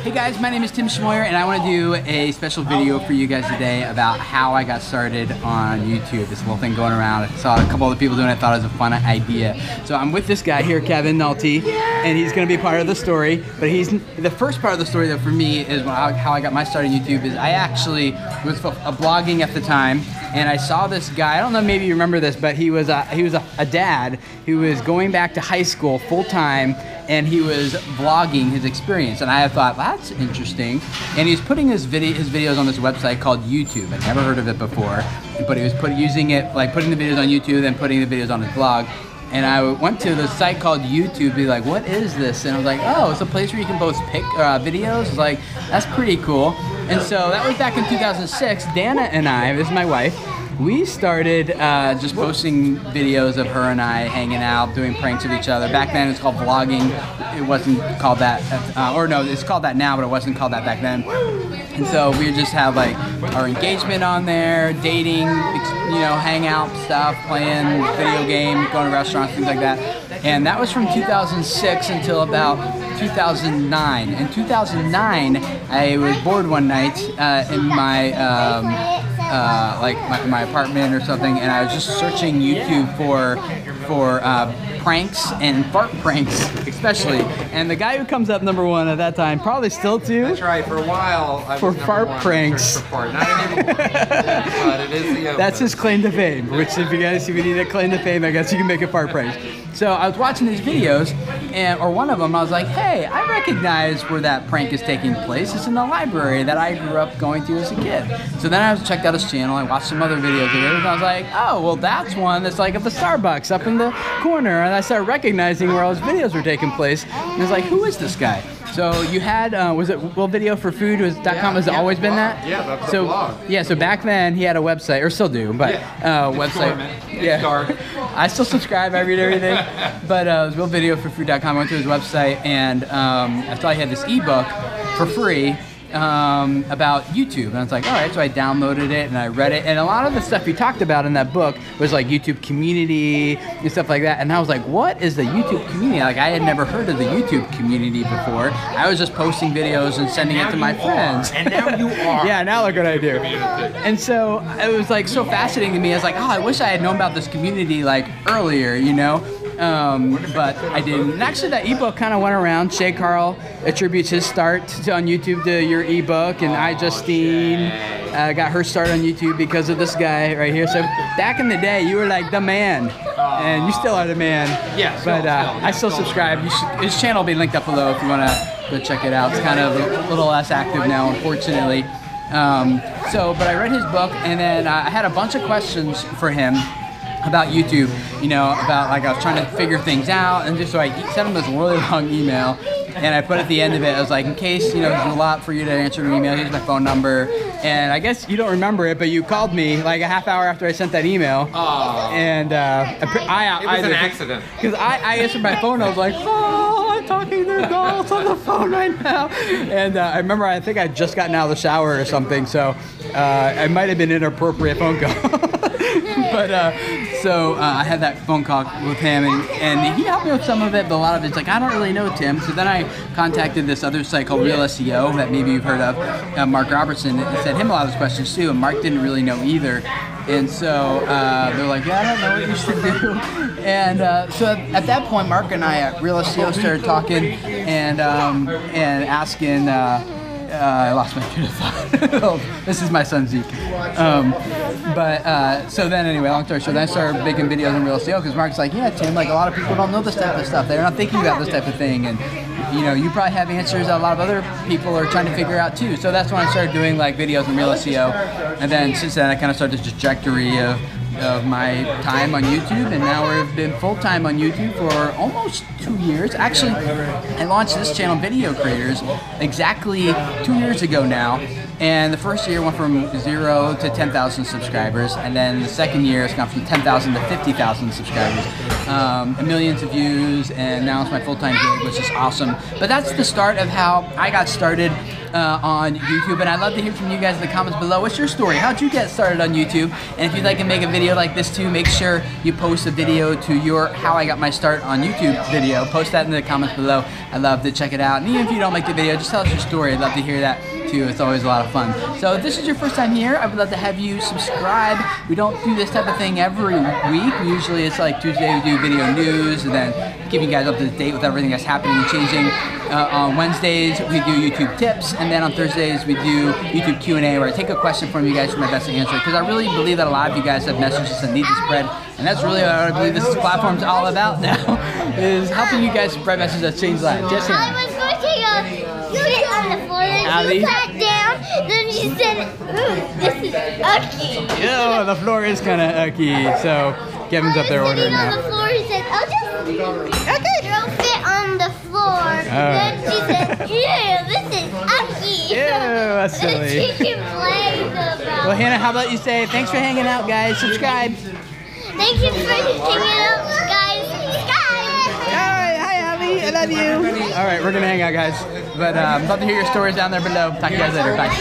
Hey guys, my name is Tim Schmoyer and I want to do a special video for you guys today about how I got started on YouTube. This little thing going around. I saw a couple of people doing it, I thought it was a fun idea. So I'm with this guy here, Kevin Nalts, and he's going to be part of the story. But the first part of the story though for me is how I got my start on YouTube is I actually was blogging at the time and I saw this guy, I don't know, maybe you remember this, but he was a dad who was going back to high school full time, and he was vlogging his experience, and I thought, that's interesting. And he's putting his videos on this website called YouTube. I'd never heard of it before, but he was putting the videos on YouTube, then putting the videos on his blog. And I went to the site called YouTube, be like, what is this? And I was like, oh, it's a place where you can post videos. It's like, that's pretty cool. And so that was back in 2006. Dana and I, this is my wife, we started just posting videos of her and I hanging out, doing pranks with each other. Back then it's called vlogging. It wasn't called that, or no, it's called that now, but it wasn't called that back then. And so we would just have like our engagement on there, dating, you know, hangout stuff, playing video games, going to restaurants, things like that. And that was from 2006 until about 2009. In 2009, I was bored one night in my my apartment or something, and I was just searching YouTube for pranks and fart pranks especially, and the guy who comes up #1 at that time, probably still too. That's right, for a while I for was fart pranks. Not anymore, but it is the That's his claim to fame, which if you need a claim to fame, I guess you can make a fart pranks. So I was watching these videos, or one of them, I was like, hey, I recognize where that prank is taking place. It's in the library that I grew up going to as a kid. So then I checked out his channel, I watched some other videos of it, and I was like, oh, well that's one that's like at the Starbucks up in the corner. And I started recognizing where all his videos were taking place. And I was like, who is this guy? So you had, was it willvideoforfood.com? Has it always been that? Yeah, that's the blog. Yeah, so back then he had a website, or still do, but website. Yeah. Dark. I still subscribe, I read everything. But it was willvideoforfood.com. I went to his website, and I saw he had this ebook for free about YouTube, and I was like, all right, so I downloaded it and I read it, and a lot of the stuff he talked about in that book was like YouTube community and stuff like that, and I was like, what is the YouTube community? Like, I had never heard of the YouTube community before. I was just posting videos and sending it to my friends. And now you are. Yeah, now look what I do. And so it was like so fascinating to me. I was like, oh, I wish I had known about this community like earlier, you know? But I didn't. And actually that ebook kind of went around. Shay Carl attributes his start on YouTube to your ebook, and Justine got her start on YouTube because of this guy right here. So back in the day, you were like the man, and you still are the man. Yeah, but I still subscribe. His channel will be linked up below if you want to go check it out. It's kind of a little less active now, unfortunately. But I read his book, and then I had a bunch of questions for him about YouTube, you know, about like I was trying to figure things out, and just so I sent him this really long email, and I put at the end of it, I was like, in case, you know, there's a lot for you to answer an email, here's my phone number. And I guess you don't remember it, but you called me like a half hour after I sent that email. Oh. And it was an accident. Because I answered my phone, I was like, oh, I'm talking to Nalts on the phone right now. And I remember, I think I'd just gotten out of the shower or something, so it might have been an inappropriate phone call. But I had that phone call with him, and he helped me with some of it, but a lot of it's like, I don't really know Tim. So then I contacted this other site called Real SEO that maybe you've heard of, Mark Robertson, and sent him a lot of those questions too, and Mark didn't really know either. And so they're like, yeah, I don't know what you should do. And so at that point, Mark and I at Real SEO started talking and asking, I lost my train of thought. This is my son Zeke. So then anyway, long story short, then I started making videos on Real SEO because Mark's like, yeah, Tim, like a lot of people don't know this type of stuff. They're not thinking about this type of thing, and you know, you probably have answers that a lot of other people are trying to figure out too. So that's when I started doing like videos on Real SEO, and then since then I kind of started this trajectory of my time on YouTube, and now we've been full-time on YouTube for almost 2 years. Actually, I launched this channel, Video Creators, exactly 2 years ago now, and the first year went from 0 to 10,000 subscribers, and then the second year it's gone from 10,000 to 50,000 subscribers. millions of views, and now it's my full-time gig, which is awesome. But that's the start of how I got started on YouTube, and I'd love to hear from you guys in the comments below. What's your story? How'd you get started on YouTube? And if you'd like to make a video like this too, make sure you post a video to your How I Got My Start on YouTube video. Post that in the comments below. I'd love to check it out. And even if you don't make the video, just tell us your story. I'd love to hear that too. It's always a lot of fun. So if this is your first time here, I would love to have you subscribe. We don't do this type of thing every week. Usually it's like Tuesday we do video news and then keeping you guys up to date with everything that's happening and changing. On Wednesdays we do YouTube tips, and then on Thursdays we do YouTube Q&A where I take a question from you guys to my best to answer, because I really believe that a lot of you guys have messages that need to spread, and that's really what I believe this platform's all about now, is helping you guys spread messages that change lives. Just I was going to sit on the floor, and she sat down, then she said, ooh, this is ucky. Yeah, the floor is kind of ucky, so Kevin's up there ordering now. On the floor, he said, I'll just don't fit on the floor. Then she said, ew, this is ucky. Ew, that's silly. She complained about. Well, Hannah, how about you say thanks for hanging out, guys. Subscribe. Thank you for hanging out, guys. Subscribe. Alright, hi Abby, I love you. Alright, we're gonna hang out, guys. But love to hear your stories down there below. Talk to you guys later. Bye.